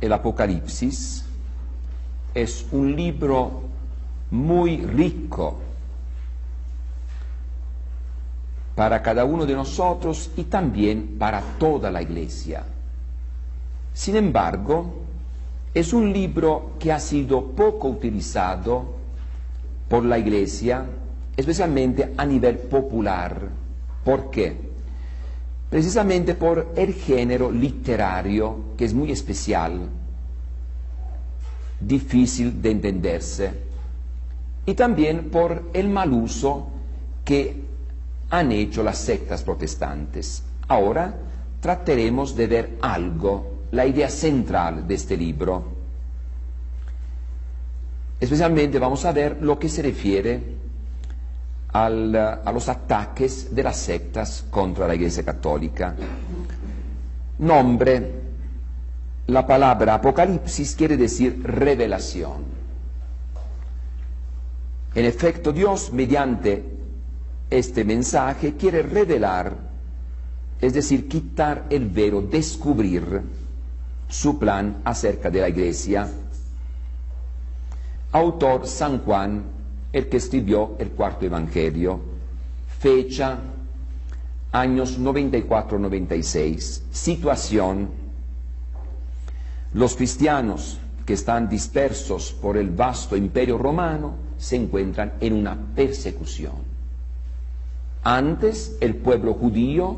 el Apocalipsis es un libro muy rico para cada uno de nosotros y también para toda la Iglesia. Sin embargo, es un libro que ha sido poco utilizado por la Iglesia, especialmente a nivel popular. ¿Por qué? Precisamente por el género literario, que es muy especial, difícil de entenderse, y también por el mal uso que han hecho las sectas protestantes. Ahora trataremos de ver algo, la idea central de este libro. Especialmente vamos a ver lo que se refiere a los ataques de las sectas contra la Iglesia Católica. Nombre: la palabra Apocalipsis quiere decir revelación. En efecto, Dios, mediante este mensaje, quiere revelar, es decir, quitar el velo, descubrir su plan acerca de la Iglesia. Autor: San Juan, el que escribió el cuarto Evangelio. Fecha: años 94-96. Situación: los cristianos que están dispersos por el vasto imperio romano se encuentran en una persecución. Antes el pueblo judío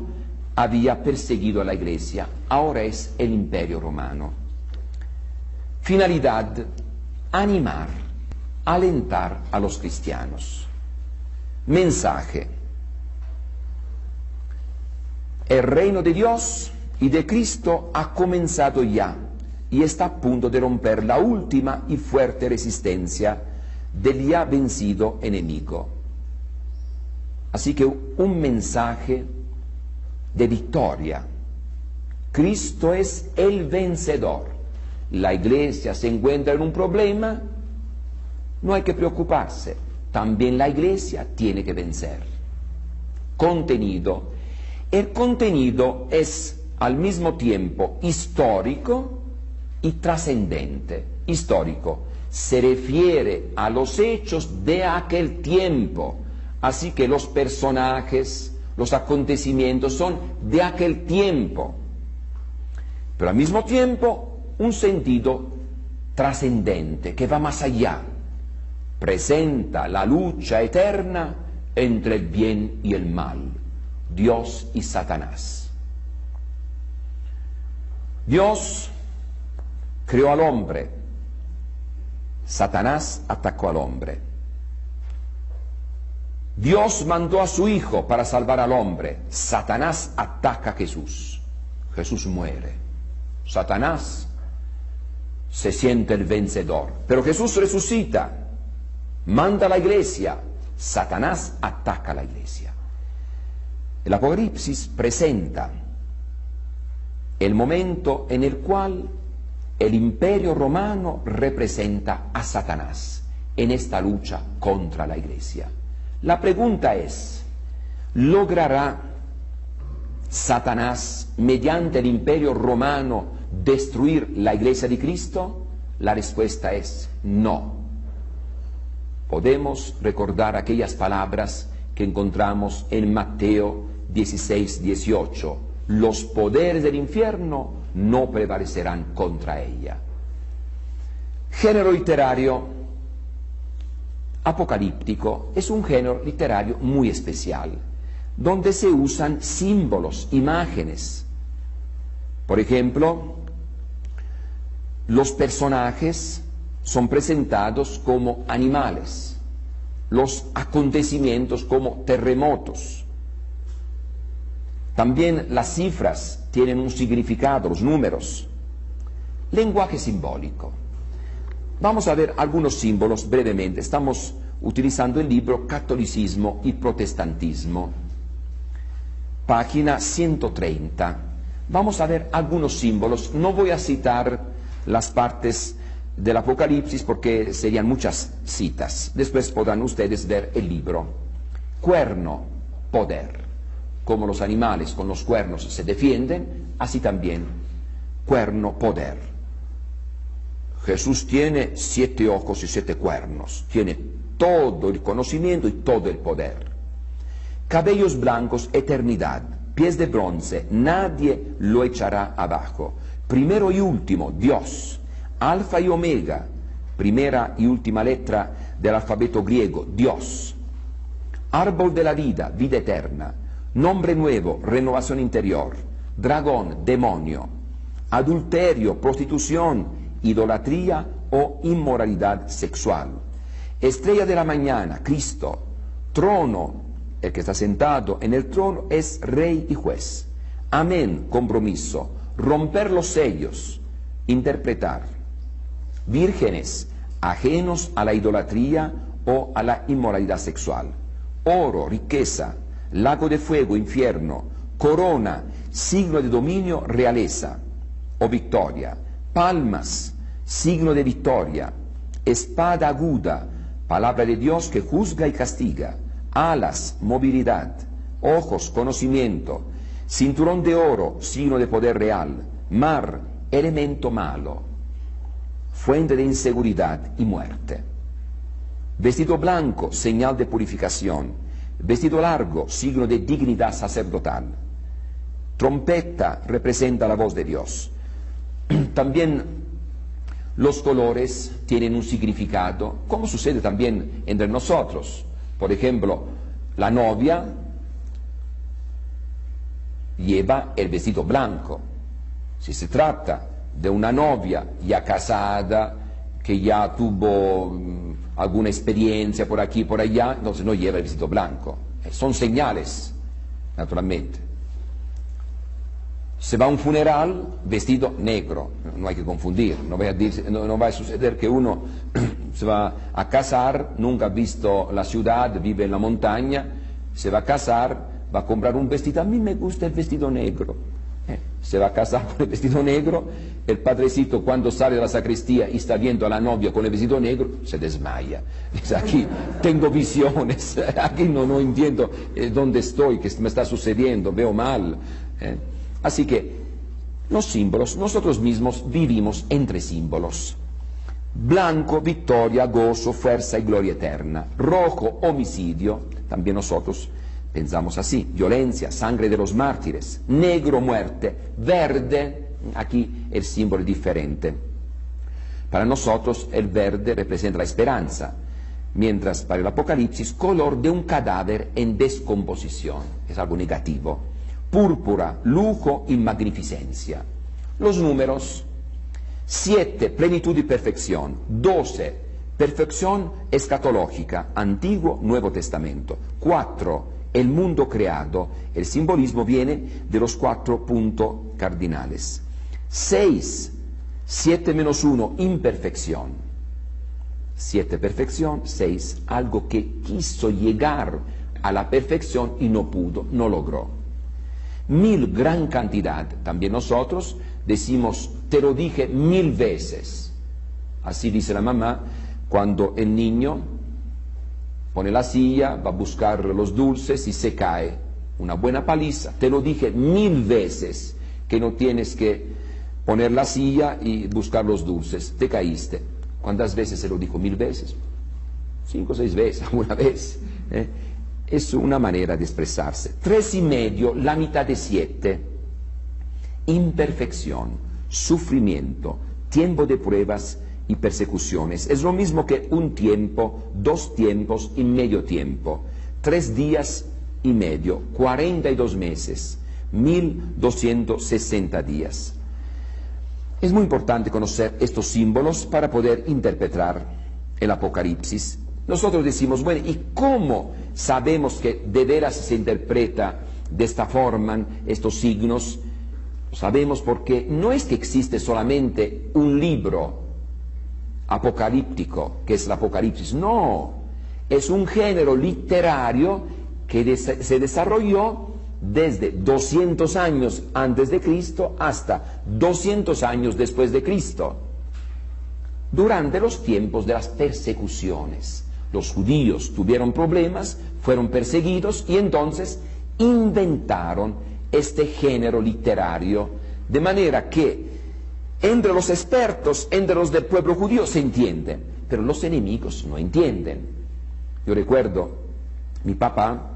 había perseguido a la Iglesia, ahora es el imperio romano. Finalidad: animar, alentar a los cristianos. Mensaje: el reino de Dios y de Cristo ha comenzado ya y está a punto de romper la última y fuerte resistencia del ya vencido enemigo. Así que un mensaje de victoria. Cristo es el vencedor. La Iglesia se encuentra en un problema, no hay que preocuparse, también la Iglesia tiene que vencer. Contenido: el contenido es al mismo tiempo histórico y trascendente. Histórico: se refiere a los hechos de aquel tiempo, así que los personajes, los acontecimientos son de aquel tiempo, pero al mismo tiempo un sentido trascendente que va más allá. Presenta la lucha eterna entre el bien y el mal, Dios y Satanás. Dios creó al hombre, Satanás atacó al hombre. Dios mandó a su Hijo para salvar al hombre, Satanás ataca a Jesús. Jesús muere, Satanás se siente el vencedor, pero Jesús resucita, manda a la Iglesia, Satanás ataca a la Iglesia. El Apocalipsis presenta el momento en el cual el imperio romano representa a Satanás en esta lucha contra la Iglesia. La pregunta es: ¿logrará Satanás, mediante el imperio romano, destruir la Iglesia de Cristo? La respuesta es no. Podemos recordar aquellas palabras que encontramos en Mateo 16-18. Los poderes del infierno no prevalecerán contra ella. Género literario apocalíptico es un género literario muy especial, donde se usan símbolos, imágenes. Por ejemplo, los personajes son presentados como animales, los acontecimientos como terremotos. También las cifras tienen un significado, los números. Lenguaje simbólico. Vamos a ver algunos símbolos brevemente. Estamos utilizando el libro Catolicismo y Protestantismo, página 130. Vamos a ver algunos símbolos. No voy a citar las partes del Apocalipsis porque serían muchas citas. Después podrán ustedes ver el libro. Cuerno, poder. Como los animales con los cuernos se defienden, así también cuerno, poder. Jesús tiene 7 ojos y 7 cuernos, tiene todo el conocimiento y todo el poder. Cabellos blancos, eternidad, pies de bronce, nadie lo echará abajo. Primero y último, Dios, alfa y omega, primera y última letra del alfabeto griego, Dios. Árbol de la vida, vida eterna, nombre nuevo, renovación interior, dragón, demonio, adulterio, prostitución, idolatría o inmoralidad sexual. Estrella de la mañana, Cristo, trono, el que está sentado en el trono es rey y juez. Amén, compromiso, romper los sellos, interpretar. Vírgenes, ajenos a la idolatría o a la inmoralidad sexual. Oro, riqueza, lago de fuego, infierno, corona, signo de dominio, realeza o victoria. Palmas, signo de victoria. Espada aguda, palabra de Dios que juzga y castiga. Alas, movilidad. Ojos, conocimiento. Cinturón de oro, signo de poder real. Mar, elemento malo. Fuente de inseguridad y muerte. Vestido blanco, señal de purificación. Vestido largo, signo de dignidad sacerdotal. Trompeta representa la voz de Dios. También los colores tienen un significado, como sucede también entre nosotros. Por ejemplo, la novia lleva el vestido blanco. Si se trata de una novia ya casada, que ya tuvo alguna experiencia por aquí y por allá, entonces no lleva el vestido blanco. Son señales, naturalmente. Se va a un funeral, vestido negro, no hay que confundir, no va a suceder que uno se va a casar, nunca ha visto la ciudad, vive en la montaña, se va a casar, va a comprar un vestido, a mí me gusta el vestido negro. Se va a casar con el vestido negro, el padrecito cuando sale de la sacristía y está viendo a la novia con el vestido negro, se desmaya. Dice, aquí tengo visiones, aquí no entiendo dónde estoy, qué me está sucediendo, veo mal. Así que los símbolos, nosotros mismos vivimos entre símbolos. Blanco, victoria, gozo, fuerza y gloria eterna. Rojo, homicidio, también nosotros pensamos así, violencia, sangre de los mártires. Negro, muerte. Verde, aquí el símbolo es diferente. Para nosotros el verde representa la esperanza, mientras para el Apocalipsis color de un cadáver en descomposición, es algo negativo. Púrpura, lujo y magnificencia. Los números: 7, plenitud y perfección. 12, perfección escatológica, Antiguo, Nuevo Testamento. 4, el mundo creado. El simbolismo viene de los 4 puntos cardinales. 6, 7 menos 1, imperfección. 7, perfección. 6, algo que quiso llegar a la perfección y no pudo, no logró. 1000, gran cantidad. También nosotros decimos, te lo dije 1000 veces. Así dice la mamá cuando el niño pone la silla, va a buscar los dulces y se cae. Una buena paliza. Te lo dije 1000 veces que no tienes que poner la silla y buscar los dulces. Te caíste. ¿Cuántas veces se lo dijo? 1000 veces. 5 o 6 veces, alguna vez. Es una manera de expresarse. 3,5, la mitad de 7. Imperfección, sufrimiento, tiempo de pruebas y persecuciones. Es lo mismo que un tiempo, 2 tiempos y medio tiempo. 3 días y medio, 42 meses, 1260 días. Es muy importante conocer estos símbolos para poder interpretar el Apocalipsis. Nosotros decimos, bueno, ¿y cómo sabemos que de veras se interpreta de esta forma estos signos? Sabemos porque no es que existe solamente un libro apocalíptico, que es el Apocalipsis, no, es un género literario que se desarrolló desde 200 años antes de Cristo hasta 200 años después de Cristo, durante los tiempos de las persecuciones. Los judíos tuvieron problemas, fueron perseguidos y entonces inventaron este género literario, de manera que Entre los expertos, entre los del pueblo judío se entienden, pero los enemigos no entienden. Yo recuerdo, mi papá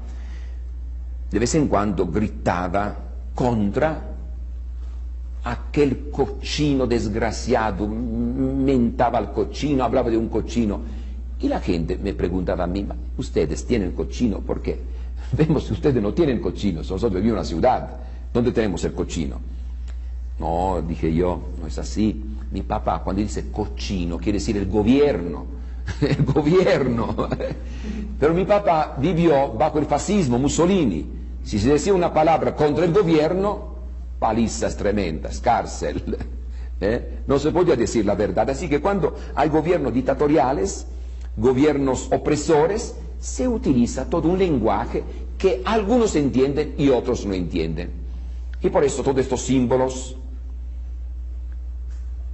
de vez en cuando gritaba contra aquel cochino desgraciado, mentaba al cochino, hablaba de un cochino. Y la gente me preguntaba a mí, ¿ustedes tienen cochino? Porque vemos que ustedes no tienen cochinos, nosotros vivimos en una ciudad donde tenemos el cochino. No, dije yo, no es así. Mi papá cuando dice cochino quiere decir el gobierno, el gobierno. Pero mi papá vivió bajo el fascismo, Mussolini. Si se decía una palabra contra el gobierno, palizas tremendas, cárcel. No se podía decir la verdad. Así que cuando hay gobiernos dictatoriales, gobiernos opresores, se utiliza todo un lenguaje que algunos entienden y otros no entienden. Y por eso todos estos símbolos,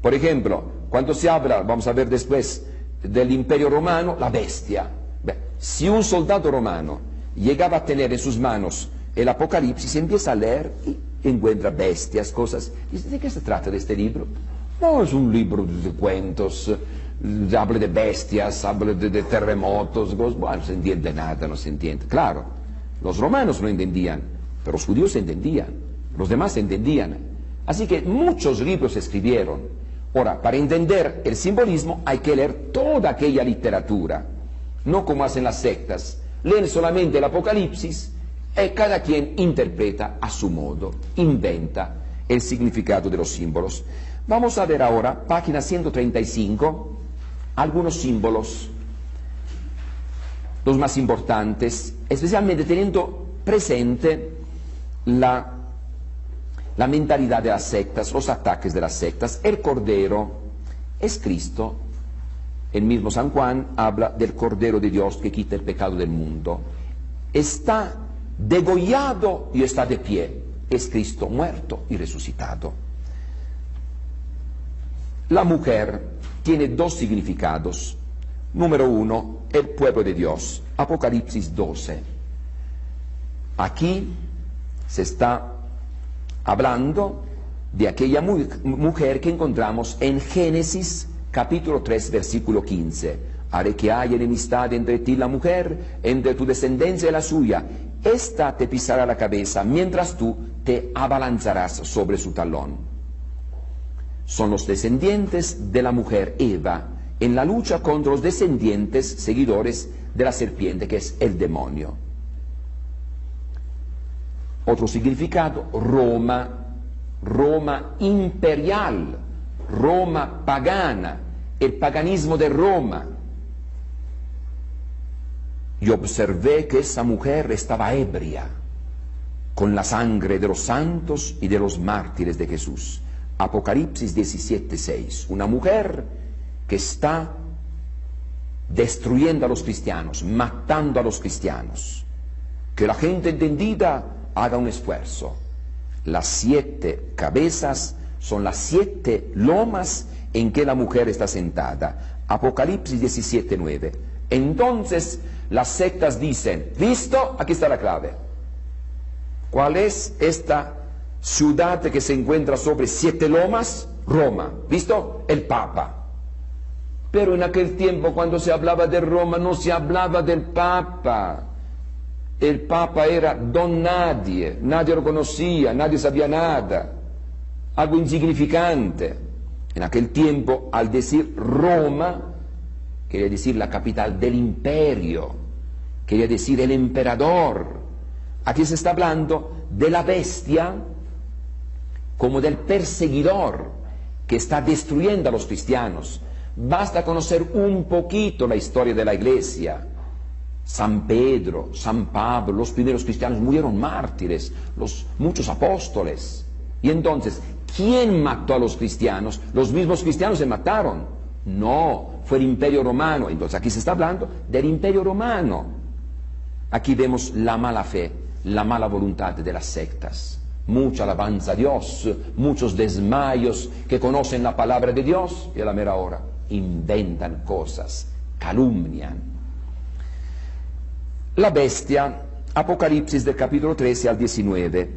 por ejemplo, cuando se habla, vamos a ver después, del Imperio Romano, la bestia. Si un soldado romano llegaba a tener en sus manos el Apocalipsis, empieza a leer y encuentra bestias, cosas. Dice, ¿de qué se trata de este libro? No, es un libro de cuentos, habla de bestias, habla de terremotos, bueno, no se entiende nada, no se entiende. Claro, los romanos no entendían, pero los judíos entendían, los demás entendían. Así que muchos libros se escribieron. Ahora, para entender el simbolismo hay que leer toda aquella literatura, no como hacen las sectas, leen solamente el Apocalipsis y cada quien interpreta a su modo, inventa el significado de los símbolos. Vamos a ver ahora, página 135, algunos símbolos, los más importantes, especialmente teniendo presente la mentalidad de las sectas, los ataques de las sectas. El Cordero es Cristo. El mismo San Juan habla del Cordero de Dios que quita el pecado del mundo. Está degollado y está de pie. Es Cristo muerto y resucitado. La mujer tiene dos significados. Número uno, el pueblo de Dios. Apocalipsis 12. Aquí se está hablando de aquella mujer que encontramos en Génesis capítulo 3 versículo 15. Haré que haya enemistad entre ti y la mujer, entre tu descendencia y la suya. Esta te pisará la cabeza, mientras tú te abalanzarás sobre su talón. Son los descendientes de la mujer Eva en la lucha contra los descendientes seguidores de la serpiente, que es el demonio. Otro significado, Roma, Roma imperial, Roma pagana, el paganismo de Roma. Y observé que esa mujer estaba ebria con la sangre de los santos y de los mártires de Jesús. Apocalipsis 17:6. Una mujer que está destruyendo a los cristianos, matando a los cristianos. Que la gente entendida haga un esfuerzo. Las 7 cabezas son las 7 lomas en que la mujer está sentada. Apocalipsis 17:9. Entonces las sectas dicen, ¿listo? Aquí está la clave. ¿Cuál es esta ciudad que se encuentra sobre 7 lomas? Roma. ¿Visto? El Papa. Pero en aquel tiempo, cuando se hablaba de Roma, no se hablaba del Papa. El Papa era don nadie, nadie lo conocía, nadie sabía nada, algo insignificante. En aquel tiempo, al decir Roma, quería decir la capital del imperio, quería decir el emperador. Aquí se está hablando de la bestia como del perseguidor que está destruyendo a los cristianos. Basta conocer un poquito la historia de la iglesia. San Pedro, San Pablo, los primeros cristianos murieron mártires, muchos apóstoles. Y entonces, ¿quién mató a los cristianos? Los mismos cristianos se mataron. No, fue el Imperio Romano. Entonces aquí se está hablando del Imperio Romano. Aquí vemos la mala fe, la mala voluntad de las sectas. Mucha alabanza a Dios, muchos desmayos que conocen la palabra de Dios y a la mera hora inventan cosas, calumnian. La bestia, Apocalipsis del capítulo 13 al 19,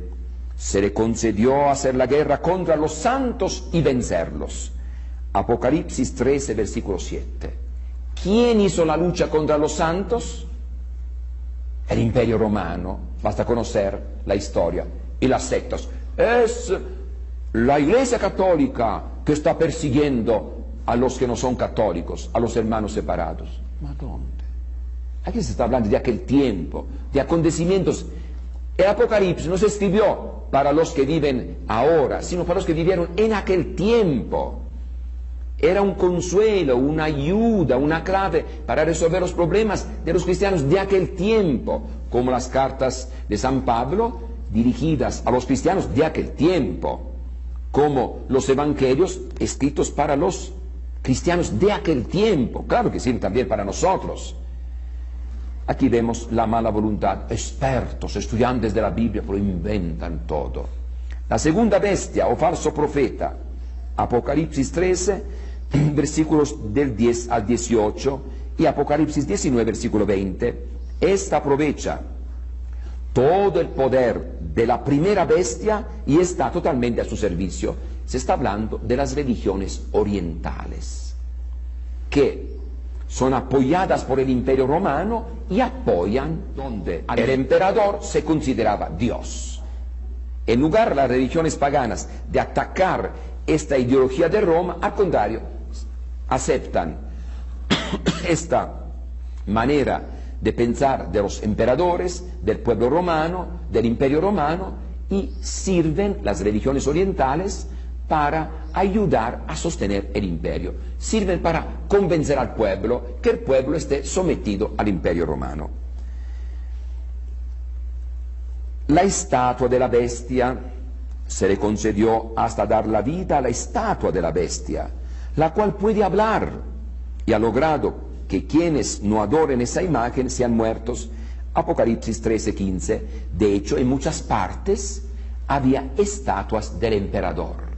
se le concedió hacer la guerra contra los santos y vencerlos. Apocalipsis 13, versículo 7. ¿Quién hizo la lucha contra los santos? El Imperio Romano. Basta conocer la historia y las sectas. Es la Iglesia Católica que está persiguiendo a los que no son católicos, a los hermanos separados. ¿Ma dónde? Aquí se está hablando de aquel tiempo, de acontecimientos. El Apocalipsis no se escribió para los que viven ahora, sino para los que vivieron en aquel tiempo. Era un consuelo, una ayuda, una clave para resolver los problemas de los cristianos de aquel tiempo, como las cartas de San Pablo dirigidas a los cristianos de aquel tiempo, como los evangelios escritos para los cristianos de aquel tiempo. Claro que sirven también para nosotros. Aquí vemos la mala voluntad. Expertos, estudiantes de la Biblia, pero inventan todo. La segunda bestia o falso profeta, Apocalipsis 13, versículos del 10 al 18 y Apocalipsis 19, versículo 20. Esta aprovecha todo el poder de la primera bestia y está totalmente a su servicio. Se está hablando de las religiones orientales, que son apoyadas por el Imperio Romano y apoyan donde el emperador se consideraba Dios. En lugar de las religiones paganas de atacar esta ideología de Roma, al contrario, aceptan esta manera de pensar de los emperadores, del pueblo romano, del Imperio Romano, y sirven las religiones orientales para ayudar a sostener el imperio. Sirven para convencer al pueblo que el pueblo esté sometido al Imperio Romano. La estatua de la bestia, se le concedió hasta dar la vida a la estatua de la bestia, la cual puede hablar, y ha logrado que quienes no adoren esa imagen sean muertos. Apocalipsis 13:15. De hecho, en muchas partes había estatuas del emperador.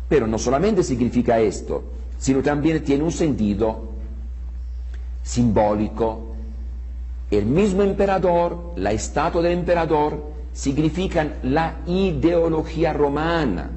Pero no solamente significa esto, sino también tiene un sentido simbólico. El mismo emperador, la estatua del emperador, significan la ideología romana,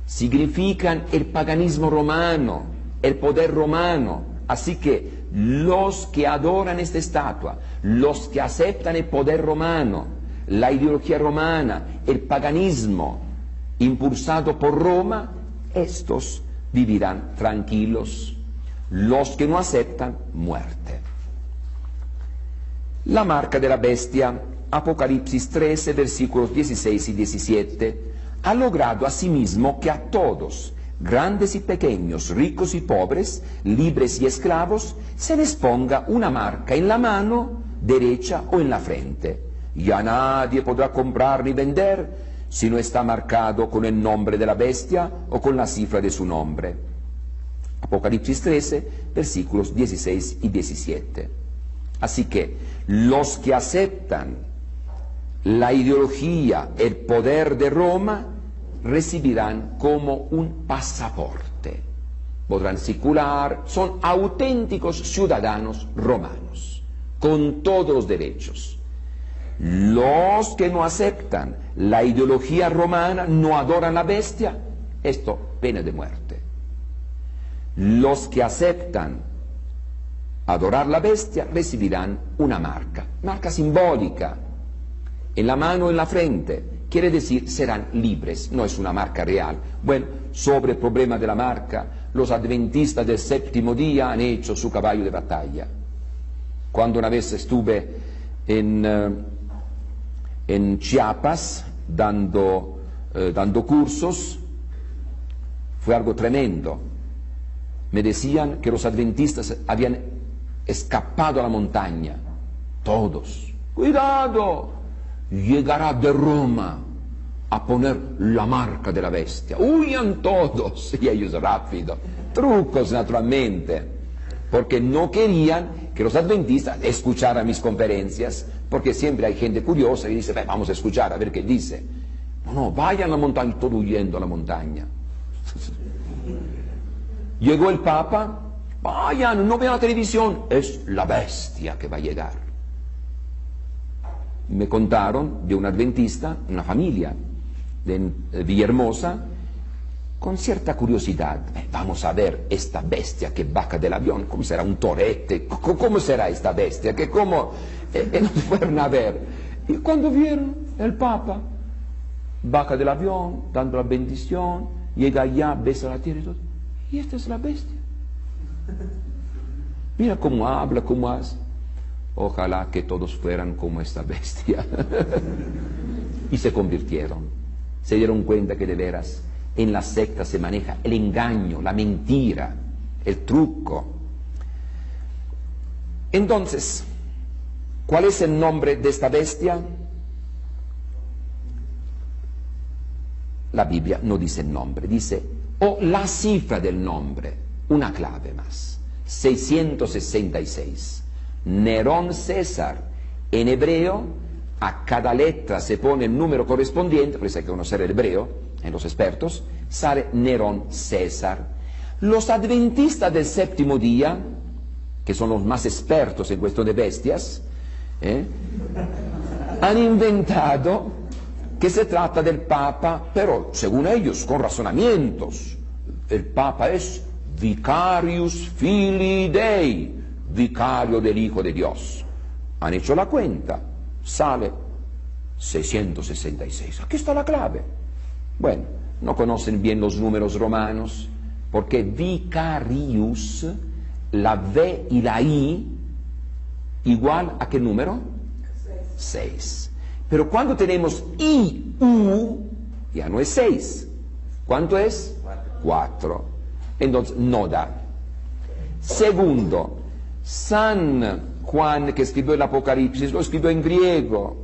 significan el paganismo romano, el poder romano. Así que los que adoran esta estatua, los que aceptan el poder romano, la ideología romana, el paganismo impulsado por Roma, estos vivirán tranquilos. Los que no aceptan, muerte. La marca de la bestia, Apocalipsis 13, versículos 16 y 17, ha logrado asimismo que a todos, grandes y pequeños, ricos y pobres, libres y esclavos, se les ponga una marca en la mano derecha o en la frente. Ya nadie podrá comprar ni vender si no está marcado con el nombre de la bestia o con la cifra de su nombre. Apocalipsis 13, versículos 16 y 17. Así que los que aceptan la ideología, el poder de Roma, recibirán como un pasaporte. Podrán circular, son auténticos ciudadanos romanos, con todos los derechos. Los que no aceptan la ideología romana, no adoran la bestia, esto, pena de muerte. Los que aceptan adorar la bestia recibirán una marca simbólica, en la mano o en la frente. Quiere decir, serán libres, no es una marca real. Bueno, sobre el problema de la marca, los adventistas del séptimo día han hecho su caballo de batalla. Cuando una vez estuve en Chiapas dando cursos, fue algo tremendo. Me decían que los adventistas habían escapado a la montaña, todos. ¡Cuidado! Llegará de Roma a poner la marca de la bestia. Huyan todos, y ellos rápido. Trucos, naturalmente, porque no querían que los adventistas escucharan mis conferencias, porque siempre hay gente curiosa y dice, vamos a escuchar, a ver qué dice. No, vayan a la montaña, todo huyendo a la montaña. Llegó el Papa, vayan, no vean la televisión, es la bestia que va a llegar. Me contaron de un adventista, una familia, de Villahermosa, con cierta curiosidad. Vamos a ver esta bestia que baja del avión, ¿cómo será un torete? ¿Cómo será esta bestia? Que cómo nos fueron a ver. Y cuando vieron el Papa, baja del avión, dando la bendición, llega allá, besa la tierra y todo. Y esta es la bestia. Mira cómo habla, cómo hace. Ojalá que todos fueran como esta bestia. Y se convirtieron. Se dieron cuenta que de veras en la secta se maneja el engaño, la mentira, el truco. Entonces, ¿cuál es el nombre de esta bestia? La Biblia no dice el nombre, dice o la cifra del nombre, una clave más, 666. Nerón César. En hebreo, a cada letra se pone el número correspondiente, por eso hay que conocer el hebreo, en los expertos, sale Nerón César. Los adventistas del séptimo día, que son los más expertos en cuestión de bestias, han inventado que se trata del Papa, pero según ellos, con razonamientos. El Papa es Vicarius Filii Dei, vicario del Hijo de Dios. Han hecho la cuenta, sale 666. Aquí está la clave. Bueno, no conocen bien los números romanos, porque vicarius, la V y la I, igual a qué número? 6. Pero cuando tenemos IU, ya no es 6. ¿Cuánto es? 4. Entonces, no da. Segundo, San Juan, que escribió el Apocalipsis, lo escribió en griego.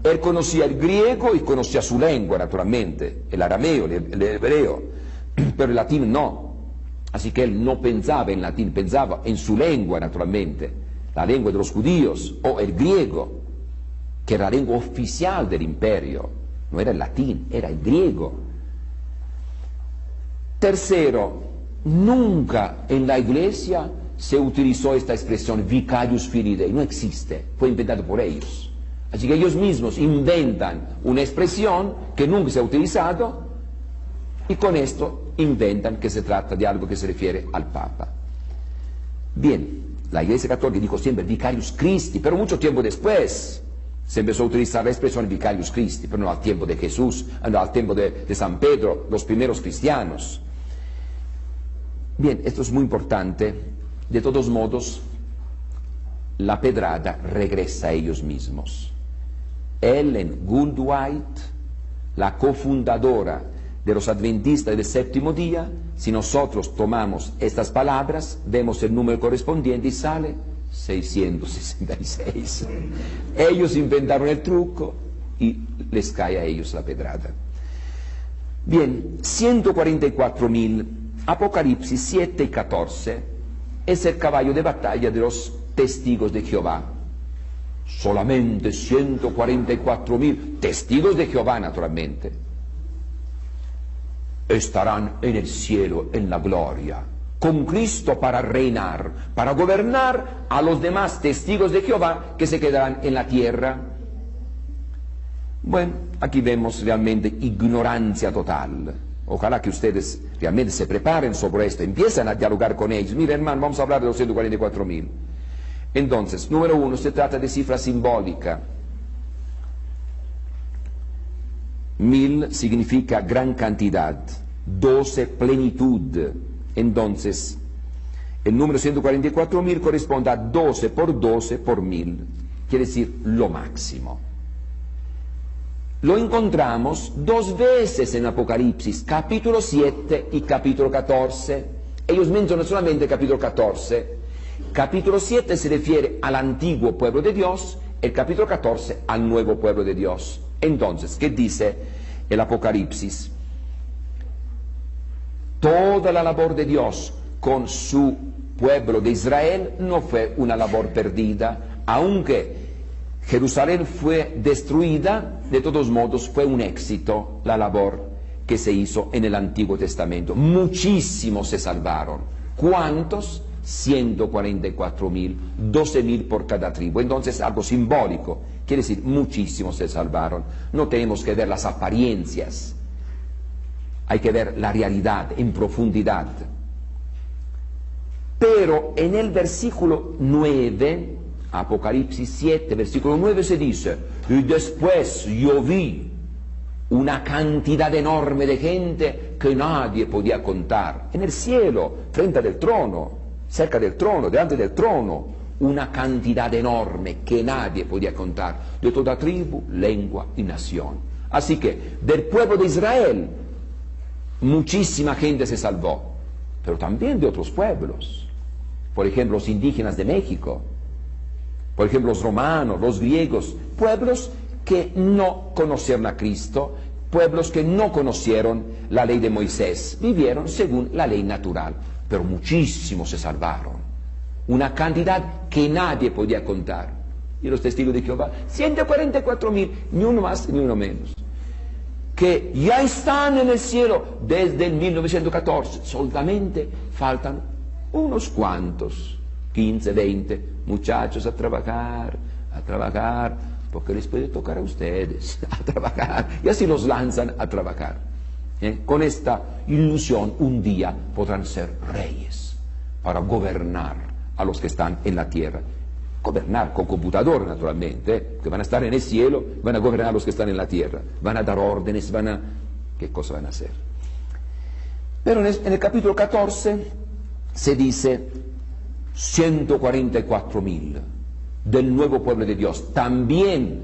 Él conocía el griego y conocía su lengua, naturalmente, el arameo, el hebreo, pero el latín no. Así que él no pensaba en latín, pensaba en su lengua, naturalmente, la lengua de los judíos, o el griego, que era la lengua oficial del imperio. No era el latín, era el griego. Tercero, nunca en la iglesia se utilizó esta expresión vicarius filii Dei, no existe, fue inventado por ellos. Así que ellos mismos inventan una expresión que nunca se ha utilizado y con esto inventan que se trata de algo que se refiere al Papa. Bien, la Iglesia Católica dijo siempre vicarius Christi, pero mucho tiempo después se empezó a utilizar la expresión vicarius Christi, pero no al tiempo de Jesús, no al tiempo de San Pedro, los primeros cristianos. Bien, esto es muy importante. De todos modos, la pedrada regresa a ellos mismos. Ellen Goodwhite, la cofundadora de los adventistas del séptimo día, si nosotros tomamos estas palabras, vemos el número correspondiente y sale 666. Ellos inventaron el truco y les cae a ellos la pedrada. Bien, 144.000, Apocalipsis 7 y 14, es el caballo de batalla de los testigos de Jehová. Solamente 144.000 testigos de Jehová, naturalmente, estarán en el cielo, en la gloria, con Cristo para reinar, para gobernar a los demás testigos de Jehová que se quedarán en la tierra. Bueno, aquí vemos realmente ignorancia total. Ojalá que ustedes realmente se preparen sobre esto, empiecen a dialogar con ellos. Mira, hermano, vamos a hablar de los 144.000. Entonces, número uno, se trata de cifra simbólica. 1000 significa gran cantidad, 12 plenitud. Entonces, el número 144.000 corresponde a 12 por 12 por 1000, quiere decir lo máximo. Lo encontramos dos veces en Apocalipsis, capítulo 7 y capítulo 14. Ellos mencionan solamente el capítulo 14. Capítulo 7 se refiere al antiguo pueblo de Dios, el capítulo 14 al nuevo pueblo de Dios. Entonces, ¿qué dice el Apocalipsis? Toda la labor de Dios con su pueblo de Israel no fue una labor perdida, aunque Jerusalén fue destruida, de todos modos fue un éxito la labor que se hizo en el Antiguo Testamento. Muchísimos se salvaron. ¿Cuántos? 144.000, 12.000 por cada tribu. Entonces algo simbólico Quiere decir, muchísimos se salvaron. No tenemos que ver las apariencias, hay que ver la realidad en profundidad. Pero en el versículo 9, Apocalipsis 7, versículo 9 se dice, y después yo vi una cantidad enorme de gente que nadie podía contar. En el cielo, frente del trono, cerca del trono, delante del trono, una cantidad enorme que nadie podía contar, de toda tribu, lengua y nación. Así que del pueblo de Israel, muchísima gente se salvó, pero también de otros pueblos. Por ejemplo, los indígenas de México, por ejemplo, los romanos, los griegos, pueblos que no conocieron a Cristo, pueblos que no conocieron la ley de Moisés, vivieron según la ley natural, pero muchísimos se salvaron, una cantidad que nadie podía contar. Y los testigos de Jehová, 144.000, ni uno más ni uno menos, que ya están en el cielo desde el 1914, solamente faltan unos cuantos, 15, 20 muchachos a trabajar, porque les puede tocar a ustedes a trabajar, y así los lanzan a trabajar. Con esta ilusión un día podrán ser reyes para gobernar a los que están en la tierra. Gobernar con computador, naturalmente, que van a estar en el cielo, van a gobernar a los que están en la tierra, van a dar órdenes, ¿qué cosa van a hacer? Pero en el capítulo 14 se dice 144.000 del nuevo pueblo de Dios. También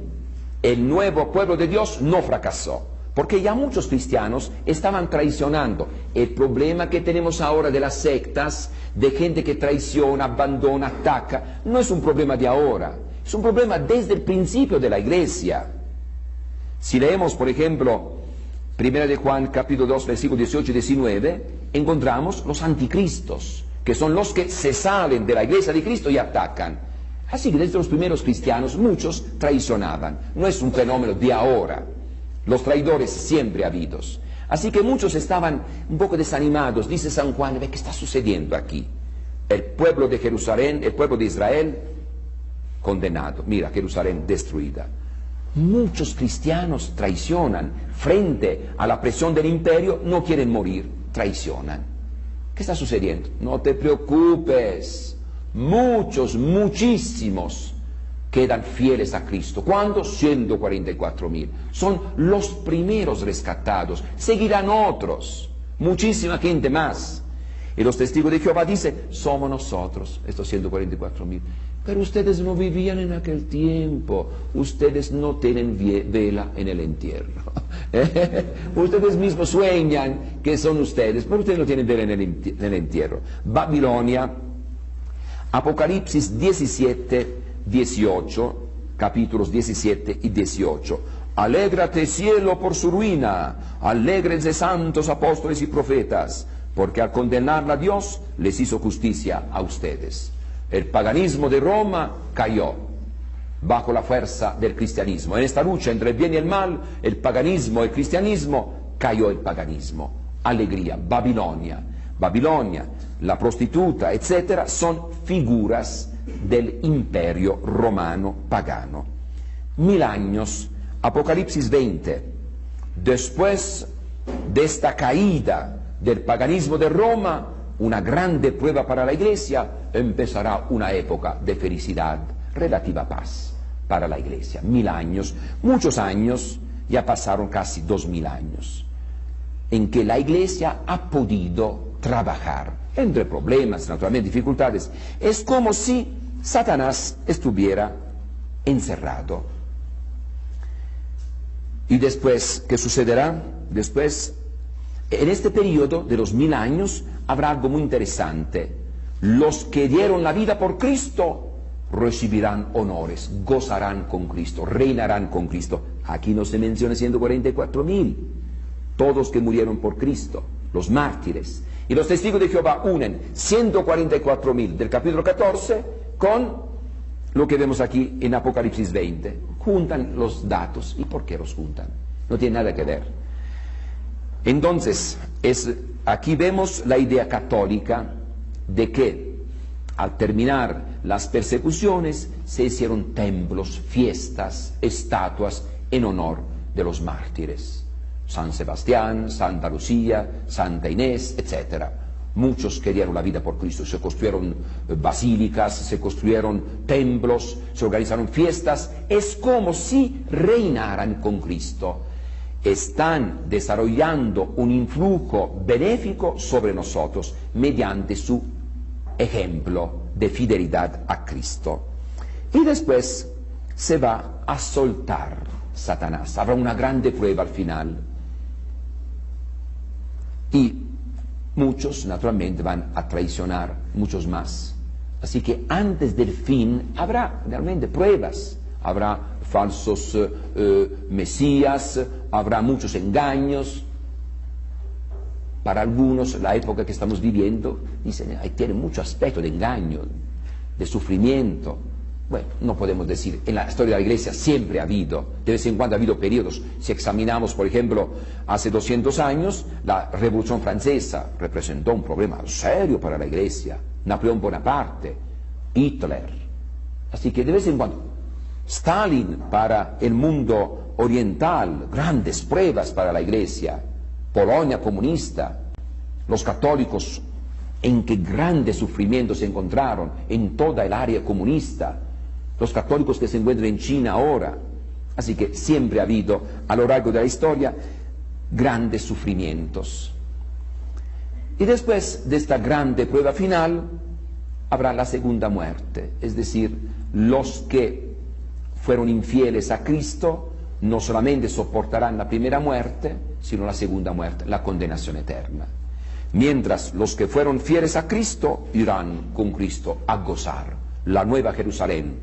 el nuevo pueblo de Dios no fracasó, porque ya muchos cristianos estaban traicionando. El problema que tenemos ahora de las sectas, de gente que traiciona, abandona, ataca, no es un problema de ahora, es un problema desde el principio de la iglesia. Si leemos, por ejemplo, 1 de Juan capítulo 2, versículos 18 y 19, encontramos los anticristos, que son los que se salen de la iglesia de Cristo y atacan. Así que desde los primeros cristianos muchos traicionaban. No es un fenómeno de ahora. Los traidores siempre habidos. Así que muchos estaban un poco desanimados. Dice San Juan, ¿qué está sucediendo aquí? El pueblo de Jerusalén, el pueblo de Israel, condenado. Mira, Jerusalén destruida. Muchos cristianos traicionan. Frente a la presión del imperio, no quieren morir, traicionan. ¿Qué está sucediendo? No te preocupes. Muchos, muchísimos quedan fieles a Cristo. ¿Cuándo? 144.000. Son los primeros rescatados. Seguirán otros, muchísima gente más. Y los testigos de Jehová dicen, somos nosotros, estos 144.000. Pero ustedes no vivían en aquel tiempo. Ustedes no tienen vela en el entierro. Ustedes mismos sueñan que son ustedes, pero ustedes no tienen vela en el entierro. Babilonia, Apocalipsis 17, 18, capítulos 17 y 18. Alégrate cielo por su ruina, alégrense santos apóstoles y profetas, porque al condenarla a Dios les hizo justicia a ustedes. El paganismo de Roma cayó bajo la fuerza del cristianismo. En esta lucha entre el bien y el mal, el paganismo y el cristianismo, cayó el paganismo. Alegría, Babilonia. Babilonia, la prostituta, etcétera, son figuras del imperio romano pagano. 1000 años, Apocalipsis 20, después de esta caída del paganismo de Roma, una grande prueba para la iglesia, empezará una época de felicidad, relativa paz para la iglesia. 1000 años, muchos años, ya pasaron casi 2000 años, en que la iglesia ha podido trabajar, entre problemas, naturalmente dificultades. Es como si Satanás estuviera encerrado. Y después, ¿qué sucederá? Después, en este periodo de los 1000 años, habrá algo muy interesante. Los que dieron la vida por Cristo recibirán honores, gozarán con Cristo, reinarán con Cristo. Aquí no se menciona 144.000, todos que murieron por Cristo, los mártires. Y los testigos de Jehová unen 144.000 del capítulo 14 con lo que vemos aquí en Apocalipsis 20. Juntan los datos. ¿Y por qué los juntan? No tiene nada que ver. Entonces, aquí vemos la idea católica de que Al terminar las persecuciones se hicieron templos, fiestas, estatuas en honor de los mártires. San Sebastián, Santa Lucía, Santa Inés, etc. Muchos que dieron la vida por Cristo. Se construyeron basílicas, se construyeron templos, se organizaron fiestas. Es como si reinaran con Cristo. Están desarrollando un influjo benéfico sobre nosotros mediante su ejemplo de fidelidad a Cristo. Y después se va a soltar Satanás. Habrá una grande prueba al final. Y muchos, naturalmente, van a traicionar, muchos más. Así que antes del fin habrá realmente pruebas. Habrá falsos mesías, habrá muchos engaños. Para algunos, la época que estamos viviendo, dicen, tiene mucho aspecto de engaño, de sufrimiento. Bueno, no podemos decir, en la historia de la Iglesia siempre ha habido, de vez en cuando ha habido periodos. Si examinamos, por ejemplo, hace 200 años, la Revolución Francesa representó un problema serio para la Iglesia. Napoleón Bonaparte, Hitler. Así que de vez en cuando, Stalin para el mundo oriental, grandes pruebas para la Iglesia. Polonia comunista, los católicos en qué grandes sufrimientos se encontraron en toda el área comunista, los católicos que se encuentran en China ahora. Así que siempre ha habido a lo largo de la historia grandes sufrimientos. Y después de esta grande prueba final habrá la segunda muerte, es decir, los que fueron infieles a Cristo no solamente soportarán la primera muerte, sino la segunda muerte, la condenación eterna. Mientras los que fueron fieles a Cristo irán con Cristo a gozar la nueva Jerusalén,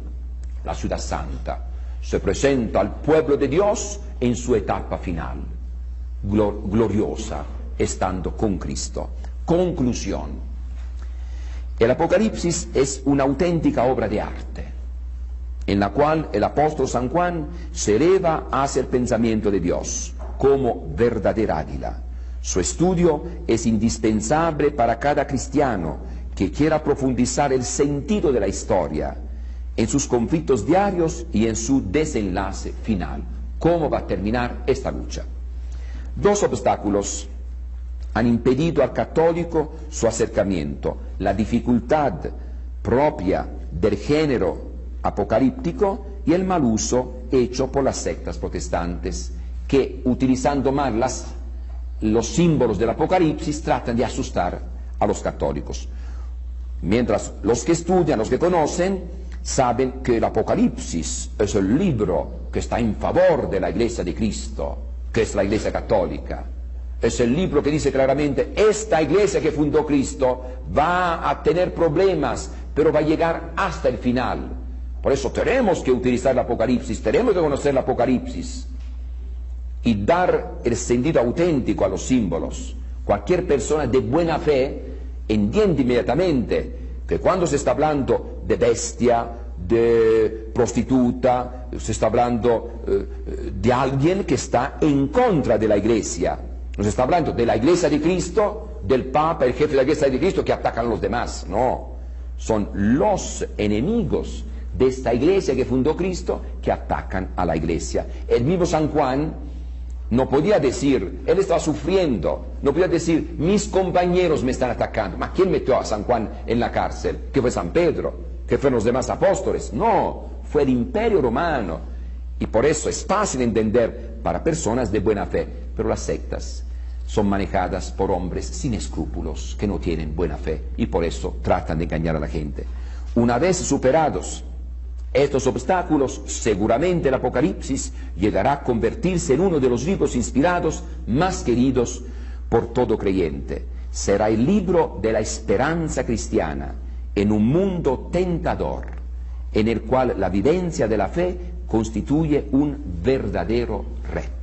la ciudad santa. Se presenta al pueblo de Dios en su etapa final, gloriosa, estando con Cristo. Conclusión. El Apocalipsis es una auténtica obra de arte, en la cual el apóstol San Juan se eleva hacia el pensamiento de Dios como verdadera águila. Su estudio es indispensable para cada cristiano que quiera profundizar el sentido de la historia en sus conflictos diarios y en su desenlace final. ¿Cómo va a terminar esta lucha? Dos obstáculos han impedido al católico su acercamiento: la dificultad propia del género apocalíptico y el mal uso hecho por las sectas protestantes que, utilizando mal los símbolos del Apocalipsis, tratan de asustar a los católicos. Mientras los que estudian, los que conocen, saben que el Apocalipsis es el libro que está en favor de la Iglesia de Cristo, que es la Iglesia católica. Es el libro que dice claramente, esta Iglesia que fundó Cristo va a tener problemas, pero va a llegar hasta el final. Por eso tenemos que utilizar el Apocalipsis, tenemos que conocer el Apocalipsis y dar el sentido auténtico a los símbolos. Cualquier persona de buena fe entiende inmediatamente que cuando se está hablando de bestia, de prostituta, se está hablando de alguien que está en contra de la Iglesia. No se está hablando de la Iglesia de Cristo, del Papa, el jefe de la Iglesia de Cristo, que atacan a los demás. No, son los enemigos de esta Iglesia que fundó Cristo que atacan a la Iglesia. El mismo San Juan no podía decir, él estaba sufriendo, no podía decir, mis compañeros me están atacando. ¿Ma quién metió a San Juan en la cárcel? ¿Que fue San Pedro? ¿Que fueron los demás apóstoles? No, fue el Imperio Romano. Y por eso es fácil entender para personas de buena fe. Pero las sectas son manejadas por hombres sin escrúpulos, que no tienen buena fe, y por eso tratan de engañar a la gente. Una vez superados estos obstáculos, seguramente el Apocalipsis llegará a convertirse en uno de los libros inspirados más queridos por todo creyente. Será el libro de la esperanza cristiana en un mundo tentador, en el cual la vivencia de la fe constituye un verdadero reto.